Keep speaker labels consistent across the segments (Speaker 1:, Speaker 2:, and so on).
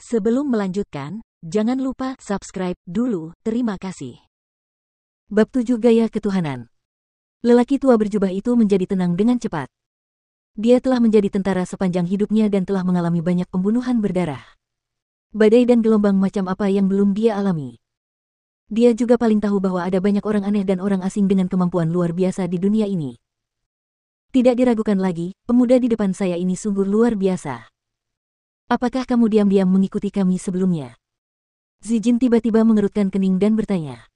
Speaker 1: Sebelum melanjutkan, jangan lupa subscribe dulu, terima kasih.
Speaker 2: Bab 7 Gaya Ketuhanan. Lelaki tua berjubah itu menjadi tenang dengan cepat. Dia telah menjadi tentara sepanjang hidupnya dan telah mengalami banyak pembunuhan berdarah. Badai dan gelombang macam apa yang belum dia alami. Dia juga paling tahu bahwa ada banyak orang aneh dan orang asing dengan kemampuan luar biasa di dunia ini. Tidak diragukan lagi, pemuda di depan saya ini sungguh luar biasa. Apakah kamu diam-diam mengikuti kami sebelumnya? Zijin tiba-tiba mengerutkan kening dan bertanya.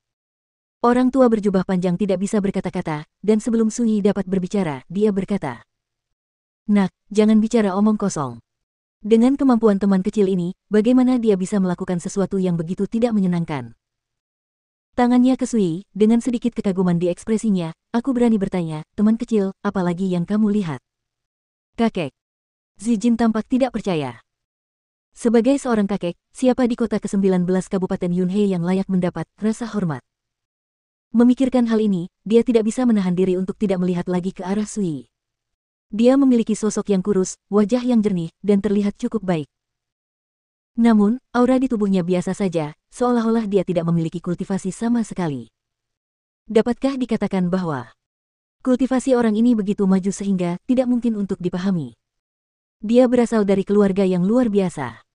Speaker 2: Orang tua berjubah panjang tidak bisa berkata-kata, dan sebelum Sui dapat berbicara, dia berkata. Nak, jangan bicara omong kosong. Dengan kemampuan teman kecil ini, bagaimana dia bisa melakukan sesuatu yang begitu tidak menyenangkan? Tangannya ke Sui, dengan sedikit kekaguman di ekspresinya, aku berani bertanya, teman kecil, apalagi yang kamu lihat? Kakek. Zijin tampak tidak percaya. Sebagai seorang kakek, siapa di kota ke-19 Kabupaten Yunhei yang layak mendapat rasa hormat? Memikirkan hal ini, dia tidak bisa menahan diri untuk tidak melihat lagi ke arah Sui. Dia memiliki sosok yang kurus, wajah yang jernih, dan terlihat cukup baik. Namun, aura di tubuhnya biasa saja, seolah-olah dia tidak memiliki kultivasi sama sekali. Dapatkah dikatakan bahwa kultivasi orang ini begitu maju sehingga tidak mungkin untuk dipahami? Dia berasal dari keluarga yang luar biasa.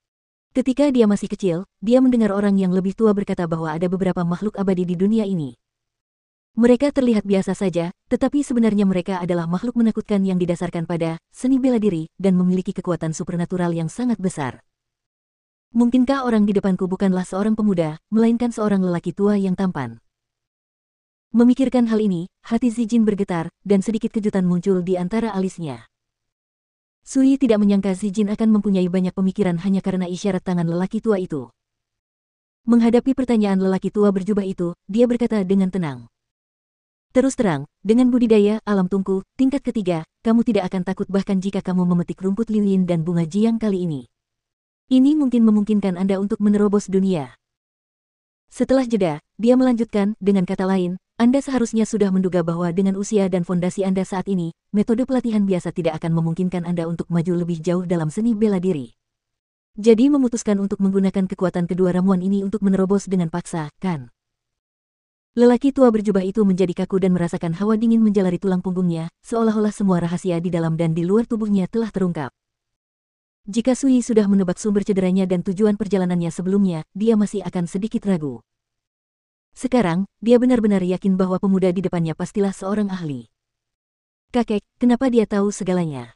Speaker 2: Ketika dia masih kecil, dia mendengar orang yang lebih tua berkata bahwa ada beberapa makhluk abadi di dunia ini. Mereka terlihat biasa saja, tetapi sebenarnya mereka adalah makhluk menakutkan yang didasarkan pada seni bela diri dan memiliki kekuatan supernatural yang sangat besar. Mungkinkah orang di depanku bukanlah seorang pemuda, melainkan seorang lelaki tua yang tampan? Memikirkan hal ini, hati Zijin bergetar, dan sedikit kejutan muncul di antara alisnya. Sui tidak menyangka Zijin akan mempunyai banyak pemikiran hanya karena isyarat tangan lelaki tua itu. Menghadapi pertanyaan lelaki tua berjubah itu, dia berkata dengan tenang. Terus terang, dengan budidaya alam tungku, tingkat ketiga, kamu tidak akan takut bahkan jika kamu memetik rumput liuin dan bunga jiang kali ini. Ini mungkin memungkinkan Anda untuk menerobos dunia. Setelah jeda, dia melanjutkan, dengan kata lain, Anda seharusnya sudah menduga bahwa dengan usia dan fondasi Anda saat ini, metode pelatihan biasa tidak akan memungkinkan Anda untuk maju lebih jauh dalam seni bela diri. Jadi memutuskan untuk menggunakan kekuatan kedua ramuan ini untuk menerobos dengan paksa, kan? Lelaki tua berjubah itu menjadi kaku dan merasakan hawa dingin menjalari tulang punggungnya, seolah-olah semua rahasia di dalam dan di luar tubuhnya telah terungkap. Jika Sui sudah menebak sumber cederanya dan tujuan perjalanannya sebelumnya, dia masih akan sedikit ragu. Sekarang, dia benar-benar yakin bahwa pemuda di depannya pastilah seorang ahli. Kakek, kenapa dia tahu segalanya?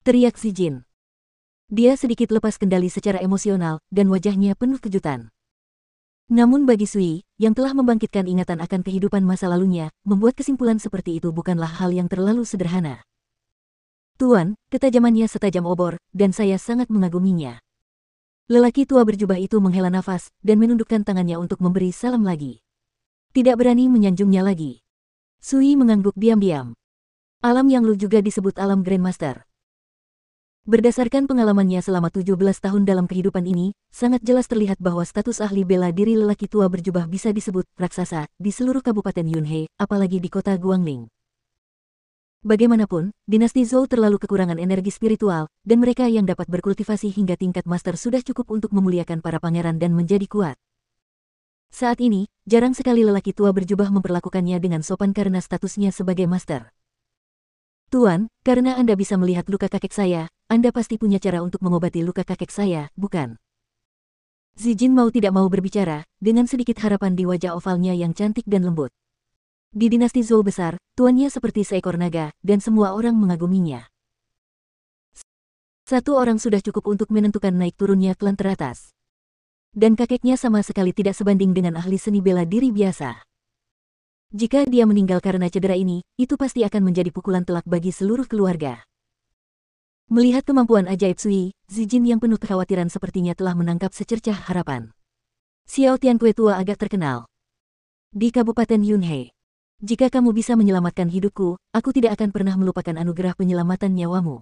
Speaker 2: Teriak Zijin. Dia sedikit lepas kendali secara emosional, dan wajahnya penuh kejutan. Namun bagi Sui, yang telah membangkitkan ingatan akan kehidupan masa lalunya, membuat kesimpulan seperti itu bukanlah hal yang terlalu sederhana. Tuan, ketajamannya setajam obor, dan saya sangat mengaguminya. Lelaki tua berjubah itu menghela nafas, dan menundukkan tangannya untuk memberi salam lagi. Tidak berani menyanjungnya lagi. Sui mengangguk diam-diam. Alam Yang Lu juga disebut alam Grandmaster. Berdasarkan pengalamannya selama 17 tahun dalam kehidupan ini, sangat jelas terlihat bahwa status ahli bela diri lelaki tua berjubah bisa disebut raksasa di seluruh Kabupaten Yunhei, apalagi di kota Guangling. Bagaimanapun, dinasti Zhou terlalu kekurangan energi spiritual, dan mereka yang dapat berkultivasi hingga tingkat master sudah cukup untuk memuliakan para pangeran dan menjadi kuat. Saat ini, jarang sekali lelaki tua berjubah memperlakukannya dengan sopan karena statusnya sebagai master. Tuan, karena Anda bisa melihat luka kakek saya, Anda pasti punya cara untuk mengobati luka kakek saya, bukan? Zijin mau tidak mau berbicara, dengan sedikit harapan di wajah ovalnya yang cantik dan lembut. Di dinasti Zhou besar, tuannya seperti seekor naga, dan semua orang mengaguminya. Satu orang sudah cukup untuk menentukan naik turunnya klan teratas. Dan kakeknya sama sekali tidak sebanding dengan ahli seni bela diri biasa. Jika dia meninggal karena cedera ini, itu pasti akan menjadi pukulan telak bagi seluruh keluarga. Melihat kemampuan ajaib Sui, Zijin yang penuh kekhawatiran sepertinya telah menangkap secercah harapan. Xiao Tiankue tua agak terkenal di Kabupaten Yunhei. Jika kamu bisa menyelamatkan hidupku, aku tidak akan pernah melupakan anugerah penyelamatan nyawamu.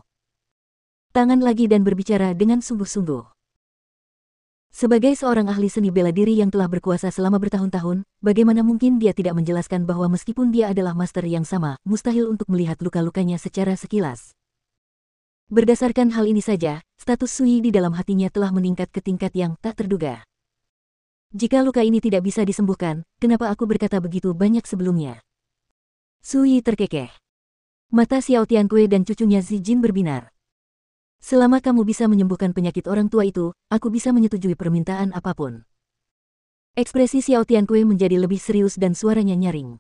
Speaker 2: Tangan lagi dan berbicara dengan sungguh-sungguh. Sebagai seorang ahli seni bela diri yang telah berkuasa selama bertahun-tahun, bagaimana mungkin dia tidak menjelaskan bahwa meskipun dia adalah master yang sama, mustahil untuk melihat luka-lukanya secara sekilas. Berdasarkan hal ini saja, status Sui di dalam hatinya telah meningkat ke tingkat yang tak terduga. Jika luka ini tidak bisa disembuhkan, kenapa aku berkata begitu banyak sebelumnya? Sui terkekeh. Mata Xiao Tiankui dan cucunya Zijin berbinar. Selama kamu bisa menyembuhkan penyakit orang tua itu, aku bisa menyetujui permintaan apapun. Ekspresi Xiao Tiankui menjadi lebih serius dan suaranya nyaring.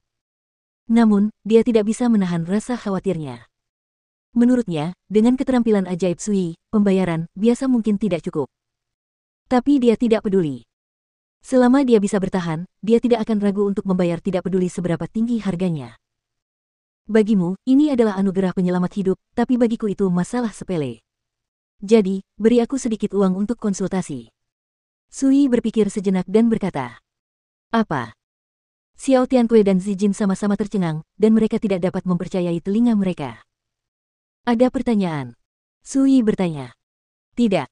Speaker 2: Namun, dia tidak bisa menahan rasa khawatirnya. Menurutnya, dengan keterampilan ajaib Sui, pembayaran biasa mungkin tidak cukup. Tapi dia tidak peduli. Selama dia bisa bertahan, dia tidak akan ragu untuk membayar tidak peduli seberapa tinggi harganya. Bagimu, ini adalah anugerah penyelamat hidup, tapi bagiku itu masalah sepele. Jadi, beri aku sedikit uang untuk konsultasi. Sui berpikir sejenak dan berkata, apa? Xiao Tiankui dan Zijin sama-sama tercengang, dan mereka tidak dapat mempercayai telinga mereka. Ada pertanyaan? Sui bertanya. Tidak.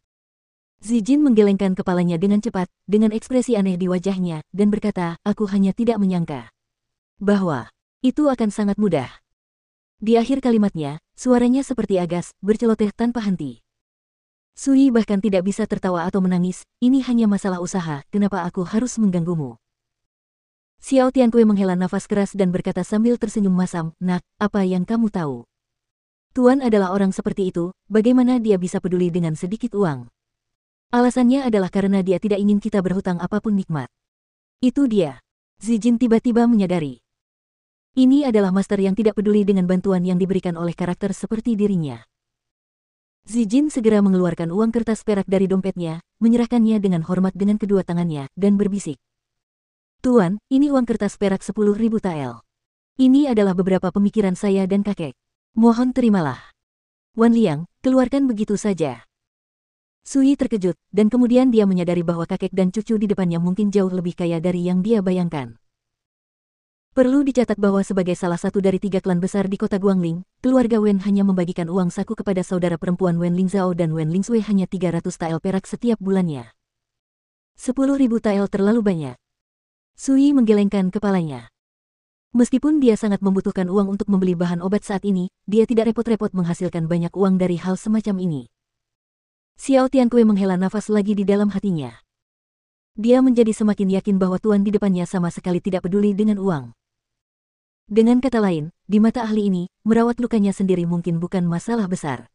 Speaker 2: Zijin menggelengkan kepalanya dengan cepat, dengan ekspresi aneh di wajahnya, dan berkata, aku hanya tidak menyangka bahwa itu akan sangat mudah. Di akhir kalimatnya, suaranya seperti agas, berceloteh tanpa henti. Sui bahkan tidak bisa tertawa atau menangis, ini hanya masalah usaha, kenapa aku harus mengganggumu? Xiao Tiankui menghela nafas keras dan berkata sambil tersenyum masam, nak, apa yang kamu tahu? Tuan adalah orang seperti itu, bagaimana dia bisa peduli dengan sedikit uang? Alasannya adalah karena dia tidak ingin kita berhutang apapun nikmat. Itu dia. Zijin tiba-tiba menyadari. Ini adalah master yang tidak peduli dengan bantuan yang diberikan oleh karakter seperti dirinya. Zijin segera mengeluarkan uang kertas perak dari dompetnya, menyerahkannya dengan hormat dengan kedua tangannya, dan berbisik. Tuan, ini uang kertas perak 10.000 tael. Ini adalah beberapa pemikiran saya dan kakek. Mohon terimalah. Wan Liang, keluarkan begitu saja. Sui terkejut, dan kemudian dia menyadari bahwa kakek dan cucu di depannya mungkin jauh lebih kaya dari yang dia bayangkan. Perlu dicatat bahwa sebagai salah satu dari 3 klan besar di kota Guangling, keluarga Wen hanya membagikan uang saku kepada saudara perempuan Wen Lingzhao dan Wen Lingsui hanya 300 tael perak setiap bulannya. 10.000 tael terlalu banyak. Sui menggelengkan kepalanya. Meskipun dia sangat membutuhkan uang untuk membeli bahan obat saat ini, dia tidak repot-repot menghasilkan banyak uang dari hal semacam ini. Xiao Tiankui menghela nafas lagi di dalam hatinya. Dia menjadi semakin yakin bahwa tuan di depannya sama sekali tidak peduli dengan uang. Dengan kata lain, di mata ahli ini, merawat lukanya sendiri mungkin bukan masalah besar.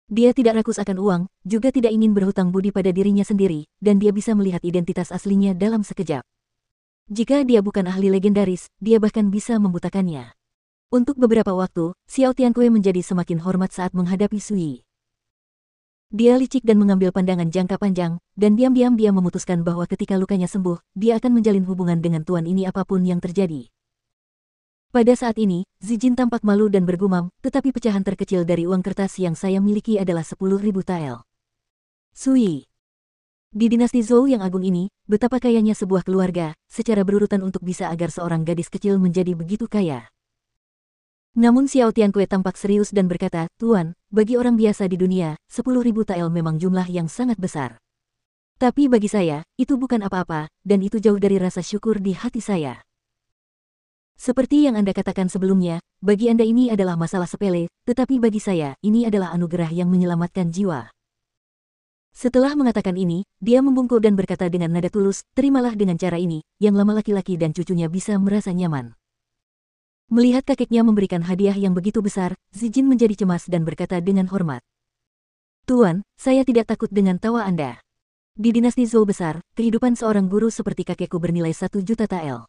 Speaker 2: Dia tidak rakus akan uang, juga tidak ingin berhutang budi pada dirinya sendiri, dan dia bisa melihat identitas aslinya dalam sekejap. Jika dia bukan ahli legendaris, dia bahkan bisa membutakannya. Untuk beberapa waktu, Xiao Tiankui menjadi semakin hormat saat menghadapi Sui. Dia licik dan mengambil pandangan jangka panjang, dan diam-diam dia memutuskan bahwa ketika lukanya sembuh, dia akan menjalin hubungan dengan tuan ini apapun yang terjadi. Pada saat ini, Zijin tampak malu dan bergumam, tetapi pecahan terkecil dari uang kertas yang saya miliki adalah 10.000 tael. Sui. Di dinasti Zhou yang agung ini, betapa kayanya sebuah keluarga, secara berurutan untuk bisa agar seorang gadis kecil menjadi begitu kaya. Namun Xiao Tiankui tampak serius dan berkata, Tuan, bagi orang biasa di dunia, 10.000 tael memang jumlah yang sangat besar. Tapi bagi saya, itu bukan apa-apa, dan itu jauh dari rasa syukur di hati saya. Seperti yang Anda katakan sebelumnya, bagi Anda ini adalah masalah sepele, tetapi bagi saya, ini adalah anugerah yang menyelamatkan jiwa. Setelah mengatakan ini, dia membungkuk dan berkata dengan nada tulus, terimalah dengan cara ini, yang lama laki-laki dan cucunya bisa merasa nyaman. Melihat kakeknya memberikan hadiah yang begitu besar, Zijin menjadi cemas dan berkata dengan hormat. Tuan, saya tidak takut dengan tawa Anda. Di dinasti Zhou besar, kehidupan seorang guru seperti kakekku bernilai 1 juta tael.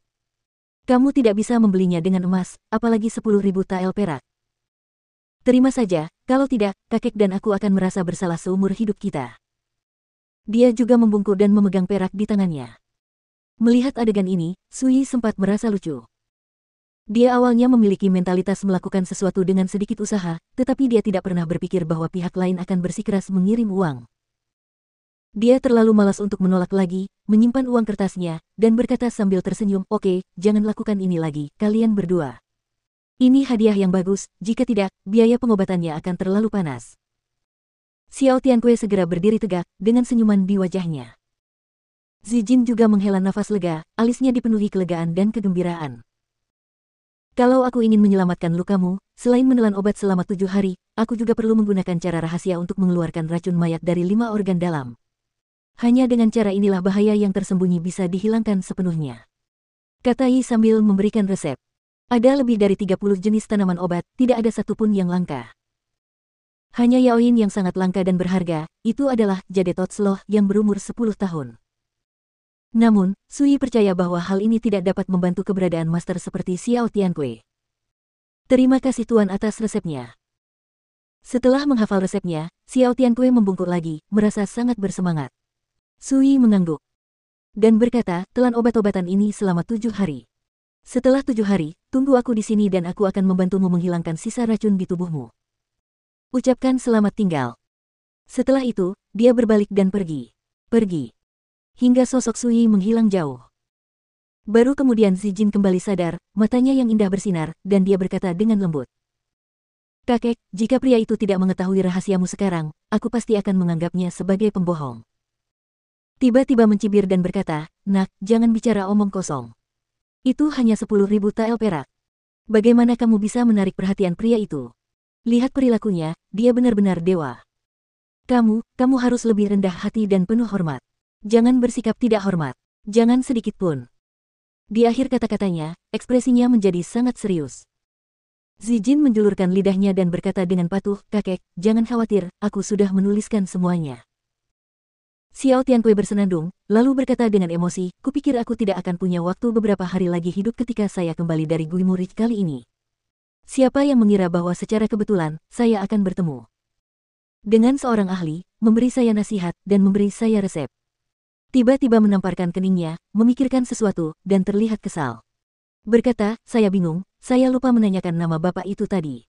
Speaker 2: Kamu tidak bisa membelinya dengan emas, apalagi 10.000 tael perak. Terima saja, kalau tidak, kakek dan aku akan merasa bersalah seumur hidup kita. Dia juga membungkuk dan memegang perak di tangannya. Melihat adegan ini, Sui sempat merasa lucu. Dia awalnya memiliki mentalitas melakukan sesuatu dengan sedikit usaha, tetapi dia tidak pernah berpikir bahwa pihak lain akan bersikeras mengirim uang. Dia terlalu malas untuk menolak lagi, menyimpan uang kertasnya, dan berkata sambil tersenyum, oke, jangan lakukan ini lagi, kalian berdua. Ini hadiah yang bagus, jika tidak, biaya pengobatannya akan terlalu panas. Xiao Tiankui segera berdiri tegak, dengan senyuman di wajahnya. Zijin juga menghela nafas lega, alisnya dipenuhi kelegaan dan kegembiraan. Kalau aku ingin menyelamatkan lukamu, selain menelan obat selama 7 hari, aku juga perlu menggunakan cara rahasia untuk mengeluarkan racun mayat dari 5 organ dalam. Hanya dengan cara inilah bahaya yang tersembunyi bisa dihilangkan sepenuhnya. Kata Yi sambil memberikan resep. Ada lebih dari 30 jenis tanaman obat, tidak ada satupun yang langka. Hanya Yaoyin yang sangat langka dan berharga, itu adalah Jade Totsloh yang berumur 10 tahun. Namun, Sui percaya bahwa hal ini tidak dapat membantu keberadaan master seperti Xiao Tiankui. Terima kasih Tuan atas resepnya. Setelah menghafal resepnya, Xiao Tiankui membungkuk lagi, merasa sangat bersemangat. Sui mengangguk dan berkata, telan obat-obatan ini selama 7 hari. Setelah 7 hari, tunggu aku di sini dan aku akan membantumu menghilangkan sisa racun di tubuhmu. Ucapkan selamat tinggal. Setelah itu, dia berbalik dan pergi. Hingga sosok Sui menghilang jauh. Baru kemudian Zijin kembali sadar, matanya yang indah bersinar, dan dia berkata dengan lembut. Kakek, jika pria itu tidak mengetahui rahasiamu sekarang, aku pasti akan menganggapnya sebagai pembohong. Tiba-tiba mencibir dan berkata, nak, jangan bicara omong kosong. Itu hanya 10.000 tael perak. Bagaimana kamu bisa menarik perhatian pria itu? Lihat perilakunya, dia benar-benar dewa. Kamu harus lebih rendah hati dan penuh hormat. Jangan bersikap tidak hormat. Jangan sedikit pun. Di akhir kata-katanya, ekspresinya menjadi sangat serius. Zijin menjulurkan lidahnya dan berkata dengan patuh, kakek, jangan khawatir, aku sudah menuliskan semuanya. Xiao Tiankui bersenandung, lalu berkata dengan emosi, kupikir aku tidak akan punya waktu beberapa hari lagi hidup ketika saya kembali dari Gui Murid kali ini. Siapa yang mengira bahwa secara kebetulan, saya akan bertemu dengan seorang ahli, memberi saya nasihat, dan memberi saya resep. Tiba-tiba menamparkan keningnya, memikirkan sesuatu, dan terlihat kesal. Berkata, saya bingung, saya lupa menanyakan nama bapak itu tadi.